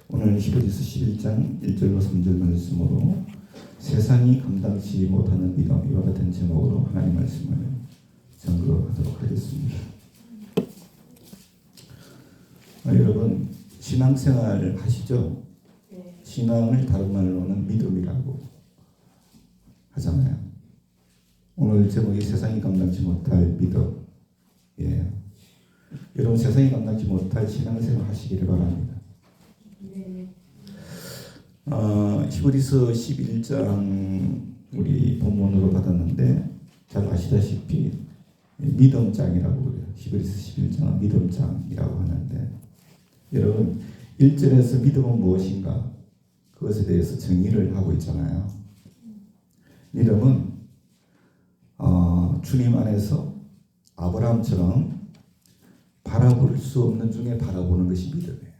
오늘 히브리서 11장 1절로 3절 말씀으로 세상이 감당치 못하는 믿음, 이와 같은 제목으로 하나님 말씀을 전거하도록 하겠습니다. 여러분 신앙생활 하시죠? 신앙을 다른 말로는 믿음이라고 하잖아요. 오늘 제목이 세상이 감당치 못할 믿음. 예. 여러분 세상이 감당치 못할 신앙생활 하시기를 바랍니다. 히브리서 11장 우리 본문으로 받았는데 잘 아시다시피 믿음장이라고 그래요. 히브리서 11장은 믿음장이라고 하는데 여러분 1절에서 믿음은 무엇인가 그것에 대해서 정의를 하고 있잖아요. 믿음은 주님 안에서 아브라함처럼 바라볼 수 없는 중에 바라보는 것이 믿음이에요.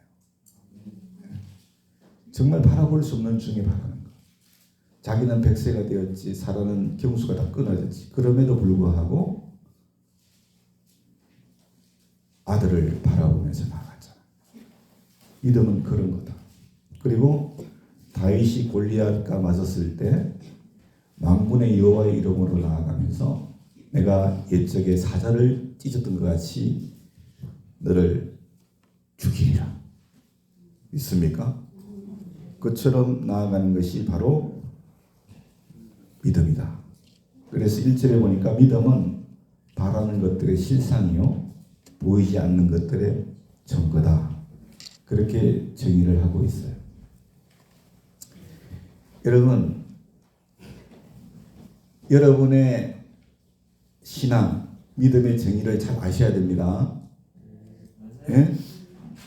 정말 바라볼 수 없는 중에 바라는 것. 자기는 100세가 되었지 사라는 경수가 다 끊어졌지. 그럼에도 불구하고 아들을 바라보면서 나아갔잖아. 믿음은 그런 거다. 그리고 다윗이 골리앗과 맞섰을 때 만군의 여호와의 이름으로 나아가면서 내가 옛적에 사자를 찢었던 것 같이 너를 죽이리라. 믿습니까? 그처럼 나아가는 것이 바로 믿음이다. 그래서 1절에 보니까 믿음은 바라는 것들의 실상이요 보이지 않는 것들의 증거다. 그렇게 정의를 하고 있어요. 여러분, 여러분의 신앙, 믿음의 정의를 잘 아셔야 됩니다. 예?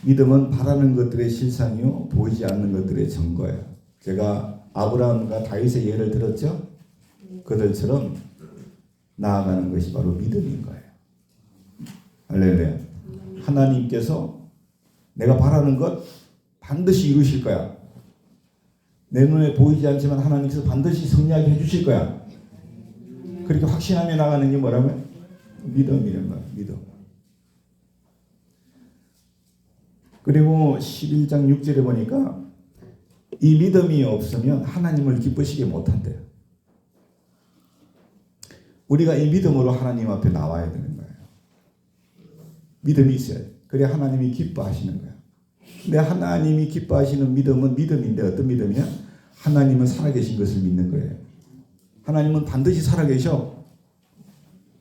믿음은 바라는 것들의 실상이요 보이지 않는 것들의 증거예요. 제가 아브라함과 다윗의 예를 들었죠. 그들처럼 나아가는 것이 바로 믿음인 거예요. 할렐루야. 하나님께서 내가 바라는 것 반드시 이루실 거야. 내 눈에 보이지 않지만 하나님께서 반드시 승리하게 해주실 거야. 그렇게 확신하며 나가는 게 뭐라고요? 믿음이란 거예요. 믿음. 그리고 11장 6절에 보니까 이 믿음이 없으면 하나님을 기쁘시게 못한대요. 우리가 이 믿음으로 하나님 앞에 나와야 되는 거예요. 믿음이 있어야 돼. 그래야 하나님이 기뻐하시는 거야. 근데 하나님이 기뻐하시는 믿음은 믿음인데 어떤 믿음이냐? 하나님은 살아계신 것을 믿는 거예요. 하나님은 반드시 살아계셔.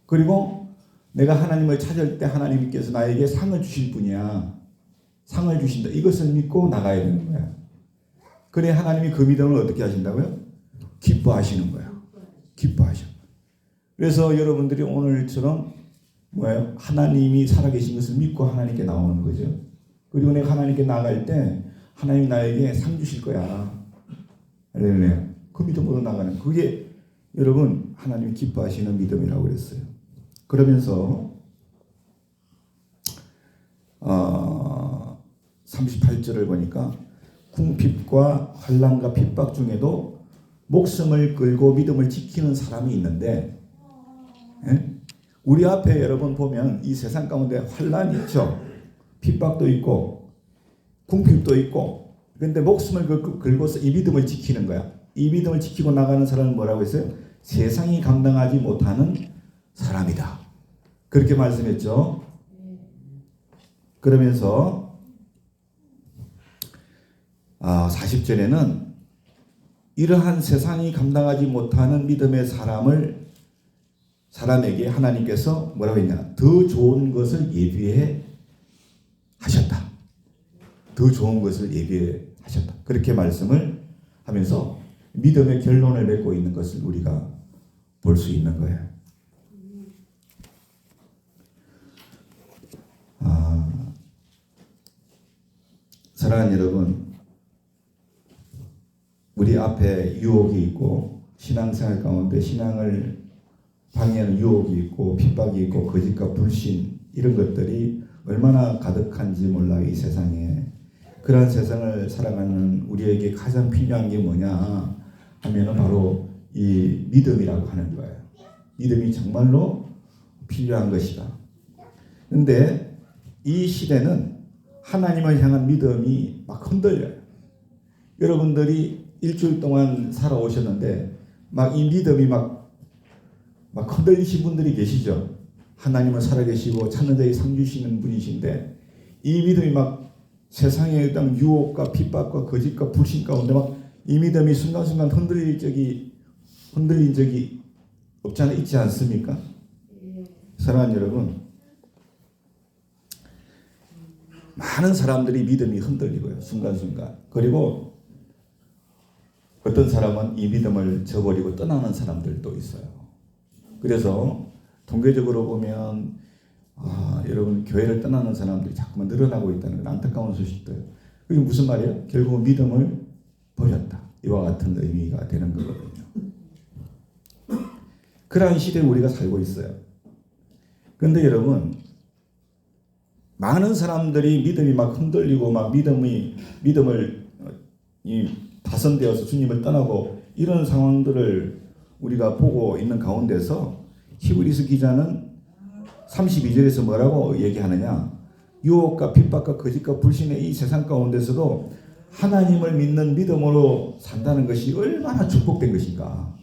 그리고 내가 하나님을 찾을 때 하나님께서 나에게 상을 주실 분이야. 상을 주신다. 이것을 믿고 나가야 되는 거야. 그래 하나님이 그 믿음을 어떻게 하신다고요? 기뻐하시는 거야. 기뻐하셔. 그래서 여러분들이 오늘처럼 뭐예요? 하나님이 살아계신 것을 믿고 하나님께 나오는 거죠. 그리고 내가 하나님께 나갈 때 하나님이 나에게 상 주실 거야. 할렐루야. 그 믿음으로 나가는 그게 여러분 하나님이 기뻐하시는 믿음이라고 그랬어요. 그러면서 38절을 보니까 궁핍과 환난과 핍박 중에도 목숨을 끌고 믿음을 지키는 사람이 있는데 예? 우리 앞에 여러분 보면 이 세상 가운데 환난이 있죠. 핍박도 있고 궁핍도 있고 그런데 목숨을 걸고서 이 믿음을 지키는 거야. 이 믿음을 지키고 나가는 사람은 뭐라고 했어요? 세상이 감당하지 못하는 사람이다. 그렇게 말씀했죠. 그러면서 40절에는 이러한 세상이 감당하지 못하는 믿음의 사람에게 하나님께서 뭐라고 했냐? 더 좋은 것을 예비해 하셨다. 더 좋은 것을 예비해 하셨다. 그렇게 말씀을 하면서 믿음의 결론을 맺고 있는 것을 우리가 볼 수 있는 거예요. 사랑하는 여러분, 우리 앞에 유혹이 있고 신앙생활 가운데 신앙을 방해하는 유혹이 있고 핍박이 있고 거짓과 불신 이런 것들이 얼마나 가득한지 몰라요. 이 세상에. 그러한 세상을 살아가는 우리에게 가장 필요한 게 뭐냐 하면은 바로 이 믿음이라고 하는 거예요. 믿음이 정말로 필요한 것이다. 그런데 이 시대는 하나님을 향한 믿음이 막 흔들려요. 여러분들이 일주일 동안 살아오셨는데 막 이 믿음이 막 흔들리신 분들이 계시죠. 하나님은 살아계시고 찾는 자에게 상 주시는 분이신데 이 믿음이 막 세상의 어떤 유혹과 핍박과 거짓과 불신 가운데 막 이 믿음이 순간순간 흔들린 적이 없지 않아 있지 않습니까? 사랑하는 여러분, 많은 사람들이 믿음이 흔들리고요. 순간순간. 그리고 어떤 사람은 이 믿음을 저버리고 떠나는 사람들도 있어요. 그래서 통계적으로 보면 여러분 교회를 떠나는 사람들이 자꾸만 늘어나고 있다는 안타까운 소식들. 그게 무슨 말이에요? 결국은 믿음을 버렸다. 이와 같은 의미가 되는 거거든요. 그러한 시대에 우리가 살고 있어요. 그런데 여러분, 많은 사람들이 믿음이 막 흔들리고 막 믿음을 파손되어서 주님을 떠나고 이런 상황들을 우리가 보고 있는 가운데서 히브리서 기자는 32절에서 뭐라고 얘기하느냐? 유혹과 핍박과 거짓과 불신의 이 세상 가운데서도 하나님을 믿는 믿음으로 산다는 것이 얼마나 축복된 것인가,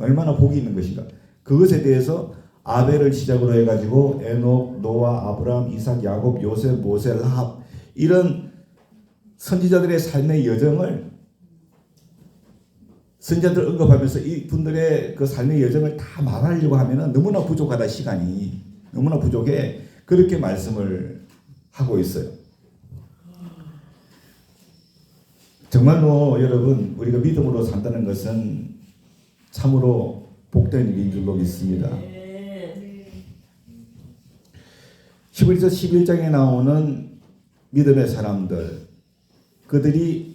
얼마나 복이 있는 것인가. 그것에 대해서 아벨을 시작으로 해가지고 에녹, 노아, 아브라함, 이삭, 야곱, 요셉, 모세, 라합 이런 선지자들의 삶의 여정을 선지자들 언급하면서 이 분들의 그 삶의 여정을 다 말하려고 하면은 너무나 부족하다. 시간이 너무나 부족해. 그렇게 말씀을 하고 있어요. 정말로 여러분, 우리가 믿음으로 산다는 것은 참으로 복된 일인 줄로 믿습니다. 히브리서 11장에 나오는 믿음의 사람들, 그들의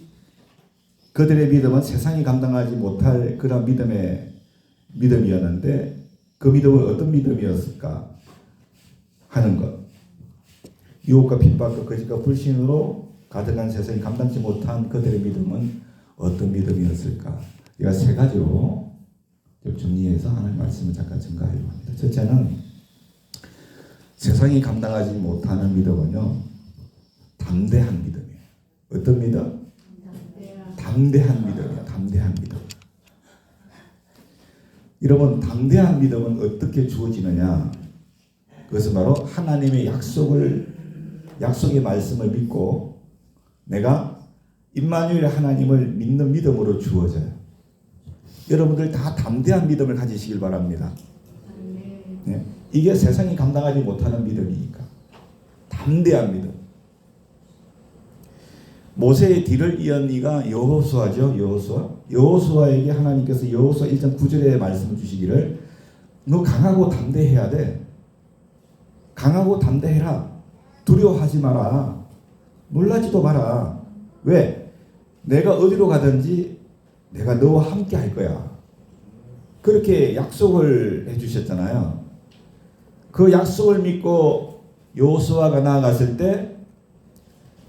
믿음은 세상이 감당하지 못할 그런 믿음이었는데 그 믿음은 어떤 믿음이었을까 하는 것. 유혹과 핍박과 거짓과 불신으로 가득한 세상이 감당치 못한 그들의 믿음은 어떤 믿음이었을까. 제가 세 가지로 정리해서 하나님의 말씀을 잠깐 증가하려고 합니다. 첫째는 세상이 감당하지 못하는 믿음은요, 담대한 믿음이에요. 어떤 믿음? 담대한 믿음이에요. 담대한 믿음. 여러분, 담대한 믿음은 어떻게 주어지느냐? 그것은 바로 하나님의 약속의 말씀을 믿고 내가 임마누엘 하나님을 믿는 믿음으로 주어져요. 여러분들 다 담대한 믿음을 가지시길 바랍니다. 네. 이게 세상이 감당하지 못하는 믿음이니까. 담대한 믿음. 모세의 뒤를 이은 이가 여호수아죠. 여호수아에게 하나님께서 여호수아 1장 9절에 말씀을 주시기를 너 강하고 담대해야 돼. 강하고 담대해라. 두려워하지 마라. 놀라지도 마라. 왜? 내가 어디로 가든지 내가 너와 함께 할 거야. 그렇게 약속을 해주셨잖아요. 그 약속을 믿고 여호수아가 나아갔을 때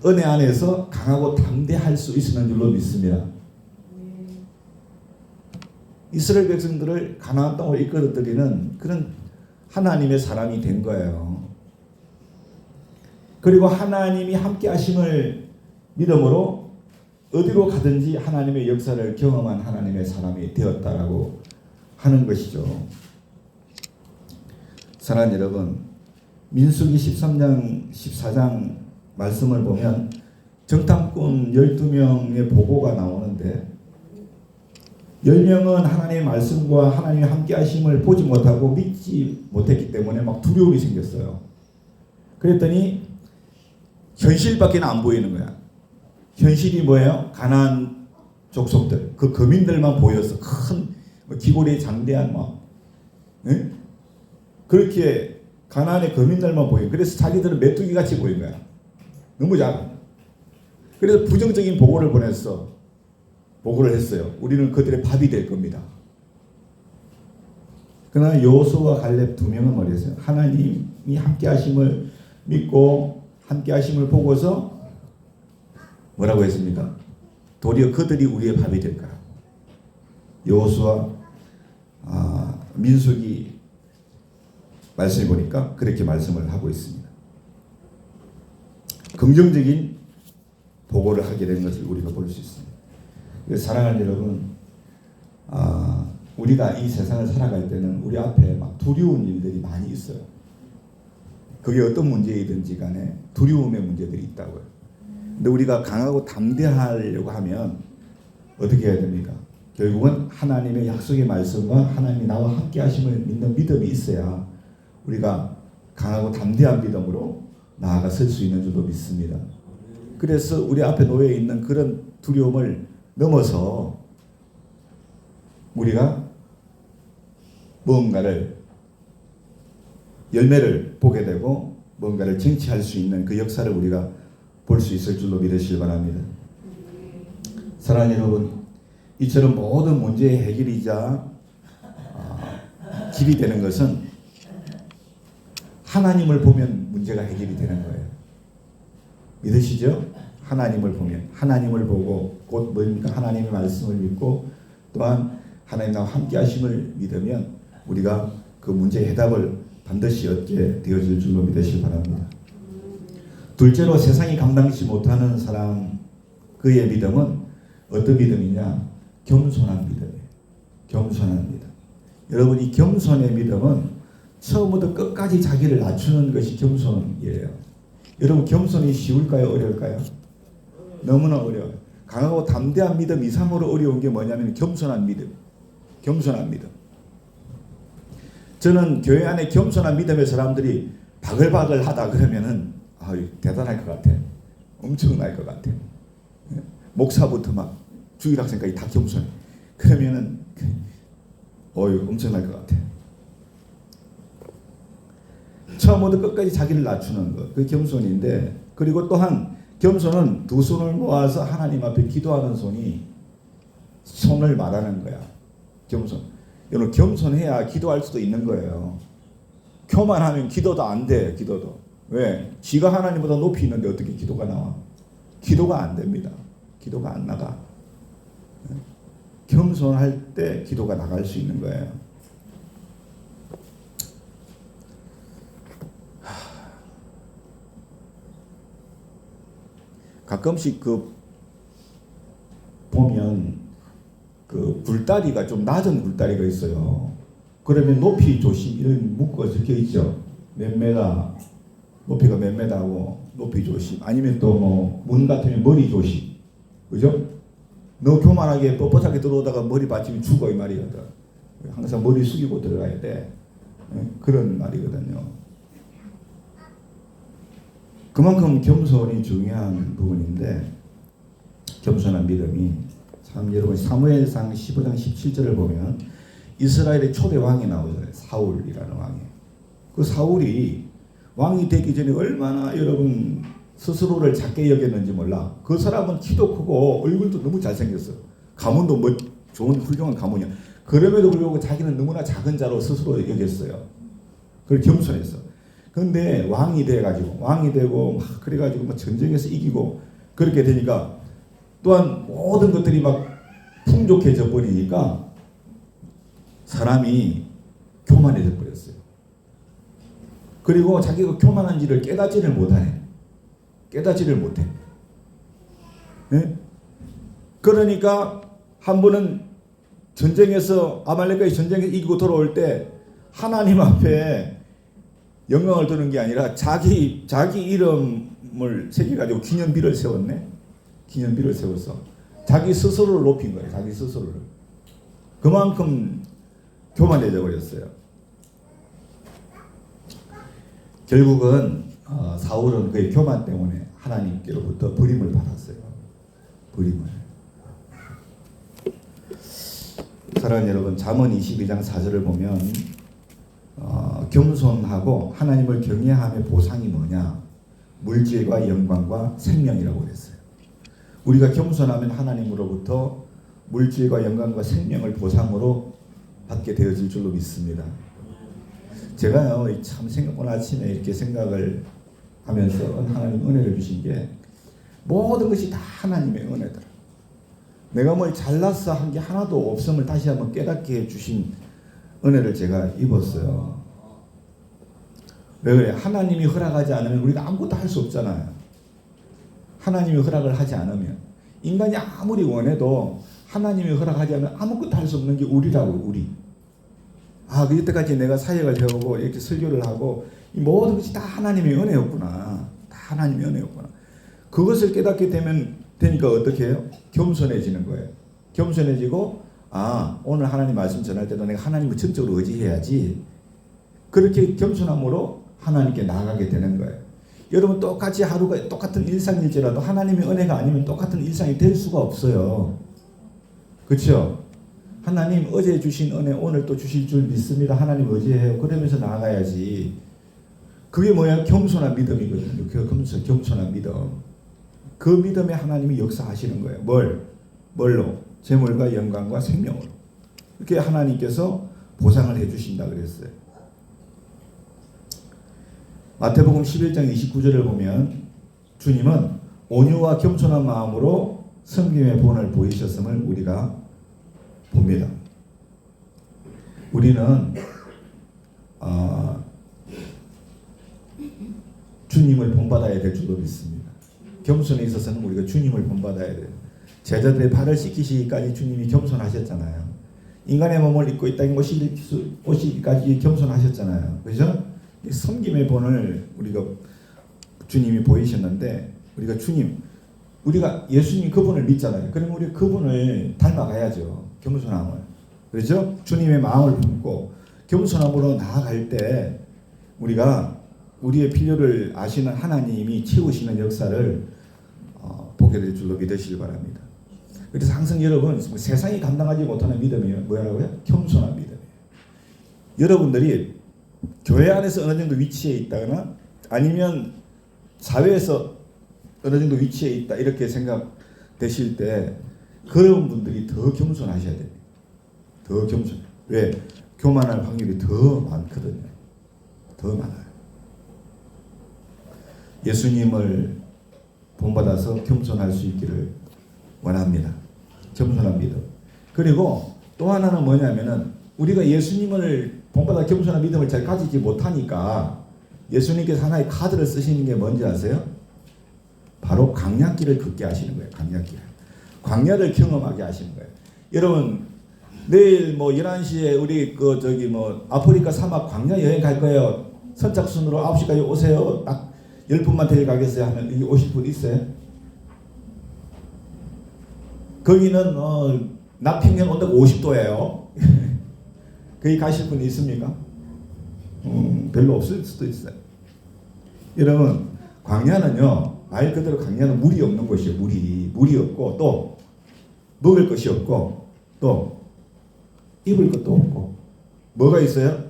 은혜 안에서 강하고 담대할 수 있는 줄로 믿습니다. 이스라엘 백성들을 가나안 땅으로 이끌어들이는 그런 하나님의 사람이 된 거예요. 그리고 하나님이 함께 하심을 믿음으로 어디로 가든지 하나님의 역사를 경험한 하나님의 사람이 되었다라고 하는 것이죠. 사랑하는 여러분, 민수기 13장 14장 말씀을 보면 정탐꾼 12명의 보고가 나오는데 10명은 하나님의 말씀과 하나님의 함께 하심을 보지 못하고 믿지 못했기 때문에 막 두려움이 생겼어요. 그랬더니 현실밖에 안 보이는 거야. 현실이 뭐예요? 가나안 족속들, 그 거민들만 보여서 큰 기골이 장대한 네? 그렇게 가나안의 거민들만 보여. 그래서 자기들은 메뚜기 같이 보인 거야. 너무 작아. 그래서 부정적인 보고를 했어요. 우리는 그들의 밥이 될 겁니다. 그러나 여호수아와 갈렙 두 명은 뭐랬어요? 하나님이 함께 하심을 믿고 함께 하심을 보고서 뭐라고 했습니까? 도리어 그들이 우리의 밥이 될 거라. 여호수아, 민수기 말씀을 보니까 그렇게 말씀을 하고 있습니다. 긍정적인 보고를 하게 된 것을 우리가 볼 수 있습니다. 사랑하는 여러분, 우리가 이 세상을 살아갈 때는 우리 앞에 막 두려운 일들이 많이 있어요. 그게 어떤 문제이든지 간에 두려움의 문제들이 있다고요. 근데 우리가 강하고 담대하려고 하면 어떻게 해야 됩니까? 결국은 하나님의 약속의 말씀과 하나님이 나와 함께 하심을 믿는 믿음이 있어야 우리가 강하고 담대한 믿음으로 나아가 설 수 있는 줄로 믿습니다. 그래서 우리 앞에 놓여 있는 그런 두려움을 넘어서 우리가 뭔가를 열매를 보게 되고 뭔가를 쟁취할 수 있는 그 역사를 우리가 볼 수 있을 줄로 믿으시기 바랍니다. 사랑하는 여러분, 이처럼 모든 문제의 해결이자 길이 되는 것은 하나님을 보면 문제가 해결이 되는 거예요. 믿으시죠? 하나님을 보면, 하나님을 보고 곧 뭡니까? 하나님의 말씀을 믿고 또한 하나님 나와 함께 하심을 믿으면 우리가 그 문제의 해답을 반드시 얻게 되어질 줄로 믿으시기 바랍니다. 둘째로, 세상이 감당치 못하는 사람, 그의 믿음은 어떤 믿음이냐? 겸손한 믿음이에요. 겸손한 믿음. 여러분, 이 겸손의 믿음은 처음부터 끝까지 자기를 낮추는 것이 겸손이에요. 여러분, 겸손이 쉬울까요? 어려울까요? 너무나 어려워요. 강하고 담대한 믿음 이상으로 어려운 게 뭐냐면 겸손한 믿음. 겸손한 믿음. 저는 교회 안에 겸손한 믿음의 사람들이 바글바글 하다 그러면은 대단할 것 같아. 엄청날 것 같아. 목사부터 막 주일학생까지 다 겸손해. 그러면은 엄청날 것 같아. 처음부터 끝까지 자기를 낮추는 것, 그게 겸손인데, 그리고 또한 겸손은 두 손을 모아서 하나님 앞에 기도하는 손을 말하는 거야. 겸손. 여러분, 겸손해야 기도할 수도 있는 거예요. 교만하면 기도도 안 돼. 기도도. 왜? 지가 하나님보다 높이 있는데 어떻게 기도가 나와? 기도가 안 됩니다. 기도가 안 나가. 겸손할 때 기도가 나갈 수 있는 거예요. 가끔씩 보면 굴다리가 좀 낮은 굴다리가 있어요. 그러면 높이 조심 이런 문구가 적혀 있죠. 몇 메다, 높이가 몇 메다고 높이 조심. 아니면 또 문 같으면 머리 조심. 그죠? 너 교만하게 뻣뻣하게 들어오다가 머리 받치면 죽어, 이 말이거든. 항상 머리 숙이고 들어가야 돼. 그런 말이거든요. 그만큼 겸손이 중요한 부분인데, 겸손한 믿음이 참, 여러분 사무엘상 15장 17절을 보면 이스라엘의 초대 왕이 나오잖아요. 사울이라는 왕이. 그 사울이 왕이 되기 전에 얼마나 여러분 스스로를 작게 여겼는지 몰라. 그 사람은 키도 크고 얼굴도 너무 잘생겼어. 가문도 좋은 훌륭한 가문이야. 그럼에도 불구하고 자기는 너무나 작은 자로 스스로 여겼어요. 그걸 겸손했어. 그런데 왕이 되고 막 그래가지고 막 전쟁에서 이기고 그렇게 되니까 또한 모든 것들이 막 풍족해져 버리니까 사람이 교만해져 버렸어요. 그리고 자기가 교만한지를 깨닫지를 못해. 네? 그러니까 한 번은 아말렉과의 전쟁에서 이기고 돌아올 때 하나님 앞에 영광을 두는 게 아니라 자기 이름을 새겨가지고 기념비를 세웠네. 기념비를 세웠어. 자기 스스로를 높인 거예요. 자기 스스로를. 그만큼 교만해져 버렸어요. 결국은 사울은 그의 교만 때문에 하나님께로부터 버림을 받았어요. 버림을. 사랑하는 여러분, 잠언 22장 4절을 보면 겸손하고 하나님을 경외함의 보상이 뭐냐? 물질과 영광과 생명이라고 그랬어요. 우리가 겸손하면 하나님으로부터 물질과 영광과 생명을 보상으로 받게 되어질 줄로 믿습니다. 제가요, 참 오늘 아침에 이렇게 생각을 하면서 하나님 은혜를 주신 게 모든 것이 다 하나님의 은혜더라. 내가 뭘 잘났어 한 게 하나도 없음을 다시 한번 깨닫게 해주신 은혜를 제가 입었어요. 왜 그래? 하나님이 허락하지 않으면 우리가 아무것도 할 수 없잖아요. 하나님이 허락을 하지 않으면 인간이 아무리 원해도 하나님이 허락하지 않으면 아무것도 할 수 없는 게 우리라고, 우리. 아, 그 이때까지 내가 사역을 해오고 이렇게 설교를 하고 이 모든 것이 다 하나님의 은혜였구나. 다 하나님의 은혜였구나. 그것을 깨닫게 되니까 어떻게 해요? 겸손해지는 거예요. 겸손해지고, 아, 오늘 하나님 말씀 전할 때도 내가 하나님을 전적으로 의지해야지. 그렇게 겸손함으로 하나님께 나아가게 되는 거예요. 여러분, 똑같이 하루가 똑같은 일상일지라도 하나님의 은혜가 아니면 똑같은 일상이 될 수가 없어요. 그렇죠? 하나님 어제 주신 은혜 오늘 또 주실 줄 믿습니다. 하나님 의지해요. 그러면서 나아가야지. 그게 뭐야? 겸손한 믿음이거든요. 그 겸손한 믿음. 그 믿음에 하나님이 역사하시는 거예요. 뭘로? 재물과 영광과 생명으로. 이렇게 하나님께서 보상을 해주신다 그랬어요. 마태복음 11장 29절을 보면 주님은 온유와 겸손한 마음으로 섬김의 본을 보이셨음을 우리가 봅니다. 우리는 주님을 본받아야 될 줄로 믿습니다. 겸손에 있어서는 우리가 주님을 본받아야 돼요. 제자들의 발을 씻기시기까지 주님이 겸손하셨잖아요. 인간의 몸을 입고 이 땅에 오시기까지 겸손하셨잖아요. 그죠? 섬김의 본을 우리가 주님이 보이셨는데 우리가 예수님 그분을 믿잖아요. 그러면 우리 그분을 닮아가야죠. 겸손함을. 그렇죠? 주님의 마음을 품고 겸손함으로 나아갈 때 우리가 우리의 필요를 아시는 하나님이 채우시는 역사를 보게 될 줄로 믿으시기 바랍니다. 그래서 항상 여러분 세상이 감당하지 못하는 믿음이 뭐라고요? 겸손한 믿음이에요. 여러분들이 교회 안에서 어느 정도 위치에 있다거나 아니면 사회에서 어느 정도 위치에 있다 이렇게 생각되실 때 그런 분들이 더 겸손하셔야 됩니다. 더 겸손. 왜? 교만할 확률이 더 많거든요. 더 많아요. 예수님을 본받아서 겸손할 수 있기를 원합니다. 겸손한 믿음. 그리고 또 하나는 뭐냐면은 우리가 예수님을 본받아 겸손한 믿음을 잘 가지지 못하니까 예수님께서 하나의 카드를 쓰시는 게 뭔지 아세요? 바로 광야길을 걷게 하시는 거예요. 광야길. 광야를 경험하게 하시는 거예요. 여러분 내일 11시에 우리 아프리카 사막 광야 여행 갈 거예요. 선착순으로 9시까지 오세요. 딱 10분만 데려가겠어요 하면 여기 오실 분 있어요? 거기는 남평양 온도가 50도예요. 거기 가실 분 있습니까? 별로 없을 수도 있어요. 여러분 광야는요 말 그대로 광야는 물이 없는 곳이에요. 물이 없고 또 먹을 것이 없고 또 입을 것도 없고 뭐가 있어요?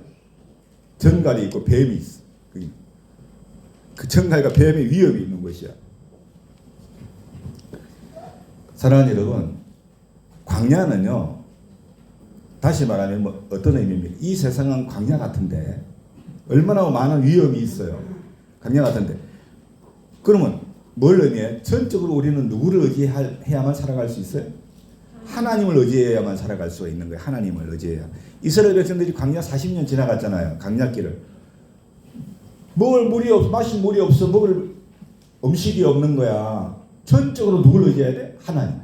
정갈이 있고 뱀이 있어. 그 정갈과 뱀의 위협이 있는 것이야. 사랑하는 여러분, 광야는요 다시 말하면 어떤 의미입니까? 이 세상은 광야 같은데 얼마나 많은 위험이 있어요. 광야 같은데 그러면 뭘 의미해? 전적으로 우리는 누구를 의지해야만 살아갈 수 있어요? 하나님을 의지해야만 살아갈 수 있는 거예요. 하나님을 의지해야. 이스라엘 백성들이 광야 40년 지나갔잖아요. 광야길을. 먹을 물이 없어, 마실 물이 없어, 먹을 음식이 없는 거야. 전적으로 누굴 의지해야 돼? 하나님.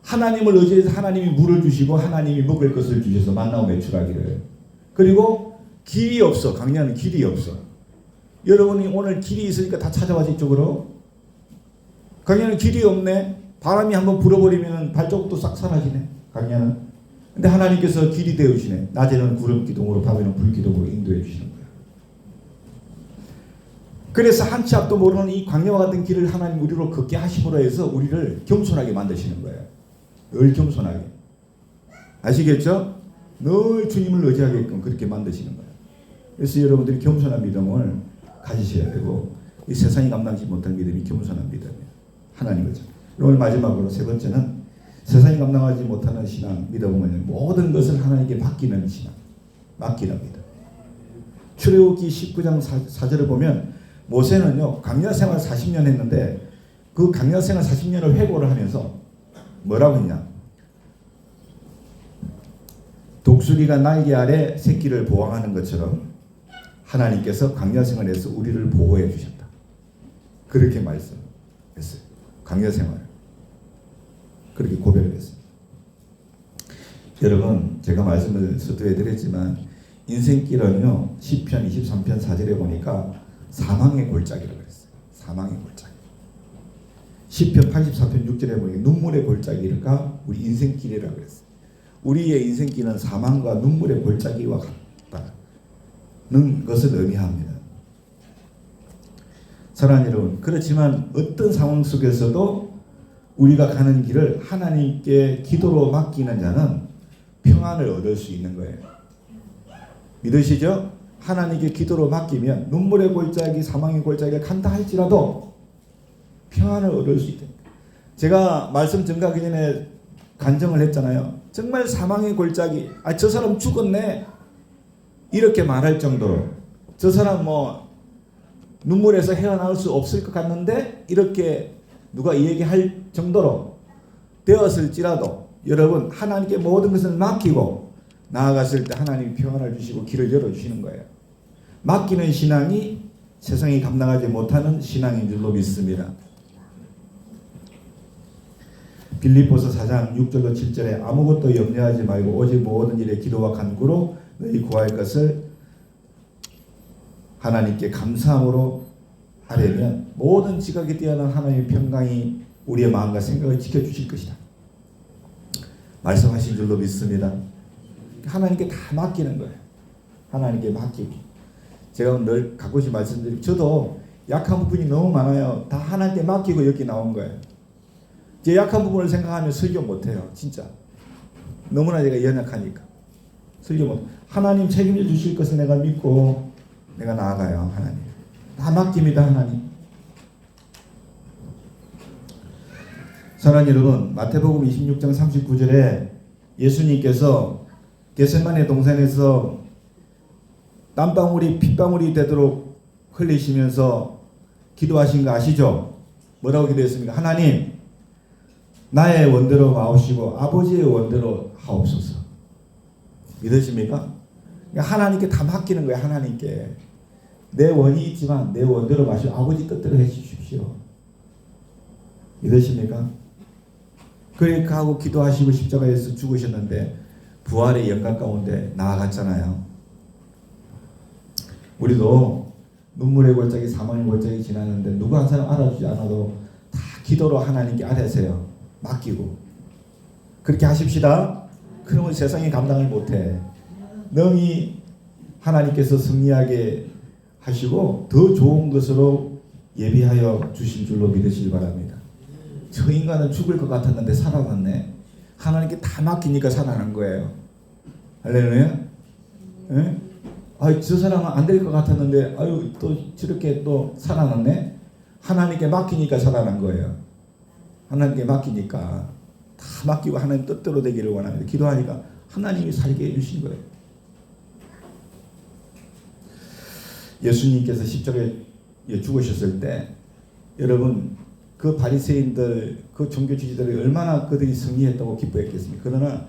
하나님을 의지해서 하나님이 물을 주시고 하나님이 먹을 것을 주셔서 만나고 매출하기를. 그리고 길이 없어. 광야는 길이 없어. 여러분이 오늘 길이 있으니까 다 찾아와서 이쪽으로. 광야는 길이 없네. 바람이 한번 불어버리면 발자국도 싹 사라지네. 광야는. 근데 하나님께서 길이 되어주시네. 낮에는 구름 기둥으로 밤에는 불 기둥으로 인도해 주시는 거예요. 그래서 한 치 앞도 모르는 이 광야와 같은 길을 하나님 우리로 걷게 하심으로 해서 우리를 겸손하게 만드시는 거예요. 늘 겸손하게. 아시겠죠? 늘 주님을 의지하게끔 그렇게 만드시는 거예요. 그래서 여러분들이 겸손한 믿음을 가지셔야 되고 이 세상이 감당하지 못할 믿음이 겸손한 믿음이에요. 하나님을. 오늘 마지막으로 세 번째는 세상이 감당하지 못하는 신앙, 믿음은 모든 것을 하나님께 맡기는 신앙, 맡기는 믿음. 출애굽기 19장 4절을 보면 모세는요 광야 생활 40년 했는데 그 광야 생활 40년을 회고를 하면서 뭐라고 했냐? 독수리가 날개 아래 새끼를 보호하는 것처럼 하나님께서 광야 생활에서 우리를 보호해 주셨다. 그렇게 말씀했어요. 광야 생활. 그렇게 고백을 했습니다. 여러분 제가 말씀을 서두에 드렸지만 인생길은요 시편 23편 4절에 보니까 사망의 골짜기라고 그랬어요. 사망의 골짜기. 시편 84편 6절에 보니까 눈물의 골짜기가 우리 인생길이라고 그랬어요. 우리의 인생길은 사망과 눈물의 골짜기와 같다는 것을 의미합니다. 사랑하는 여러분, 그렇지만 어떤 상황 속에서도 우리가 가는 길을 하나님께 기도로 맡기는 자는 평안을 얻을 수 있는 거예요. 믿으시죠? 하나님께 기도로 맡기면 눈물의 골짜기, 사망의 골짜기를 간다 할지라도 평안을 얻을 수 있다. 제가 말씀 전가하기 전에 간증을 했잖아요. 정말 사망의 골짜기, 저 사람 죽었네 이렇게 말할 정도로, 저 사람 눈물에서 헤어나올 수 없을 것 같는데 이렇게 누가 얘기할 정도로 되었을지라도 여러분 하나님께 모든 것을 맡기고 나아갔을 때 하나님이 평안을 주시고 길을 열어주시는 거예요. 맡기는 신앙이 세상이 감당하지 못하는 신앙인 줄로 믿습니다. 빌립보서 4장 6절로 7절에 아무것도 염려하지 말고 오직 모든 일에 기도와 간구로 너희 구할 것을 하나님께 감사함으로 하려면 모든 지각에 뛰어난 하나님의 평강이 우리의 마음과 생각을 지켜주실 것이다. 말씀하신 줄로 믿습니다. 하나님께 다 맡기는 거예요. 하나님께 맡기고. 제가 늘 가끔씩 말씀드리고 저도 약한 부분이 너무 많아요. 다 하나님께 맡기고 여기 나온 거예요. 제 약한 부분을 생각하면 설교 못해요. 진짜. 너무나 제가 연약하니까. 설교 못. 하나님 책임져 주실 것을 내가 믿고 내가 나아가요. 하나님. 다 맡깁니다. 하나님. 사랑하는 여러분, 마태복음 26장 39절에 예수님께서 겟세마네 동산에서 땀방울이 핏방울이 되도록 흘리시면서 기도하신 거 아시죠? 뭐라고 기도했습니까? 하나님, 나의 원대로 마옵시고 아버지의 원대로 하옵소서. 믿으십니까? 하나님께 다 맡기는 거예요. 하나님께. 내 원이 있지만 내 원대로 마시고 아버지 뜻대로 해주십시오. 믿으십니까? 그렇게 하고 기도하시고 십자가에서 죽으셨는데 부활의 영광 가운데 나아갔잖아요. 우리도 눈물의 골짜기, 사망의 골짜기 지나는데 누구 한 사람 알아주지 않아도 다 기도로 하나님께 아뢰세요. 맡기고. 그렇게 하십시다. 그러면 세상이 감당을 못해. 능히 하나님께서 승리하게 하시고 더 좋은 것으로 예비하여 주신 줄로 믿으시기 바랍니다. 저 인간은 죽을 것 같았는데 살아났네. 하나님께 다 맡기니까 살아난 거예요. 할렐루야. 예? 저 사람은 안 될 것 같았는데 또 저렇게 또 살아났네. 하나님께 맡기니까 살아난 거예요. 하나님께 맡기니까 다 맡기고 하나님 뜻대로 되기를 원합니다. 기도하니까 하나님이 살게 해주신 거예요. 예수님께서 십자가에 죽으셨을 때 여러분 그 바리새인들, 그 종교 지지들이 얼마나 그들이 승리했다고 기뻐했겠습니까? 그러나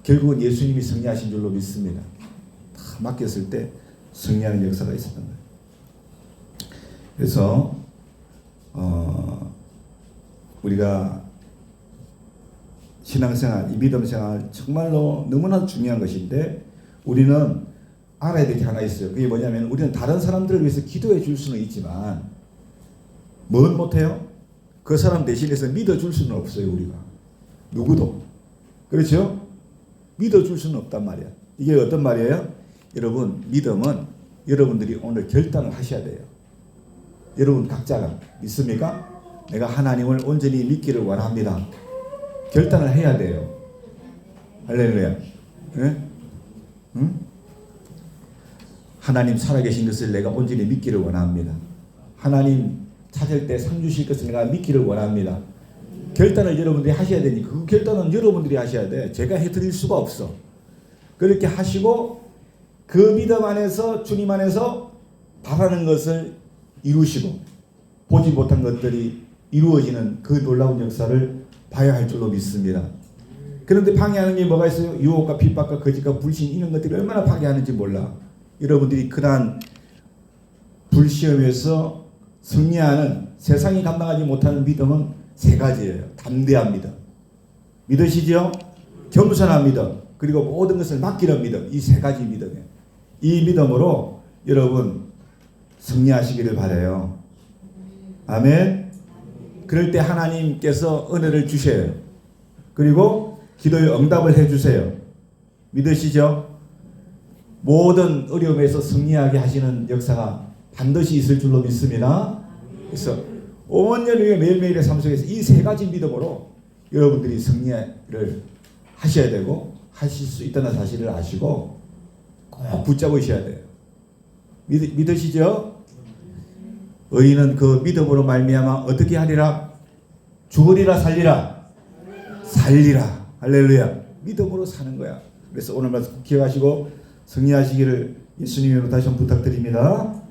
결국은 예수님이 승리하신 줄로 믿습니다. 다 맡겼을 때 승리하는 역사가 있었던 거예요. 그래서 우리가 신앙생활, 이 믿음생활 정말로 너무나 중요한 것인데 우리는 알아야 될 게 하나 있어요. 그게 뭐냐면 우리는 다른 사람들을 위해서 기도해 줄 수는 있지만 뭘 못해요? 그 사람 대신해서 믿어줄 수는 없어요. 우리가 누구도. 그렇죠? 믿어줄 수는 없단 말이야. 이게 어떤 말이에요? 여러분, 믿음은 여러분들이 오늘 결단을 하셔야 돼요. 여러분 각자가 믿습니까? 내가 하나님을 온전히 믿기를 원합니다. 결단을 해야 돼요. 할렐루야. 네? 응? 하나님 살아계신 것을 내가 온전히 믿기를 원합니다. 하나님 찾을 때 상 주실 것을 내가 믿기를 원합니다. 결단을 여러분들이 하셔야 되니까 그 결단은 여러분들이 하셔야 돼. 제가 해드릴 수가 없어. 그렇게 하시고 그 믿음 안에서 주님 안에서 바라는 것을 이루시고 보지 못한 것들이 이루어지는 그 놀라운 역사를 봐야 할 줄로 믿습니다. 그런데 방해하는 게 뭐가 있어요? 유혹과 핍박과 거짓과 불신 이런 것들이 얼마나 방해하는지 몰라. 여러분들이 그러한 불시험에서 승리하는 세상이 감당하지 못하는 믿음은 세 가지예요. 담대한 믿음. 믿으시죠? 겸손한 믿음, 그리고 모든 것을 맡기는 믿음, 이 세 가지 믿음이에요. 이 믿음으로 여러분 승리하시기를 바라요. 아멘. 그럴 때 하나님께서 은혜를 주셔요. 그리고 기도의 응답을 해주세요. 믿으시죠? 모든 어려움에서 승리하게 하시는 역사가 반드시 있을 줄로 믿습니다. 그래서 온 연휴의 매일매일의 삶 속에서 이 세 가지 믿음으로 여러분들이 승리를 하셔야 되고 하실 수 있다는 사실을 아시고 꼭 붙잡으셔야 돼요. 믿으시죠? 의인은 그 믿음으로 말미암아 어떻게 하리라? 죽으리라 살리라? 살리라. 할렐루야. 믿음으로 사는 거야. 그래서 오늘 말씀 기억하시고 승리하시기를 예수님의 이름으로 다시 한번 부탁드립니다.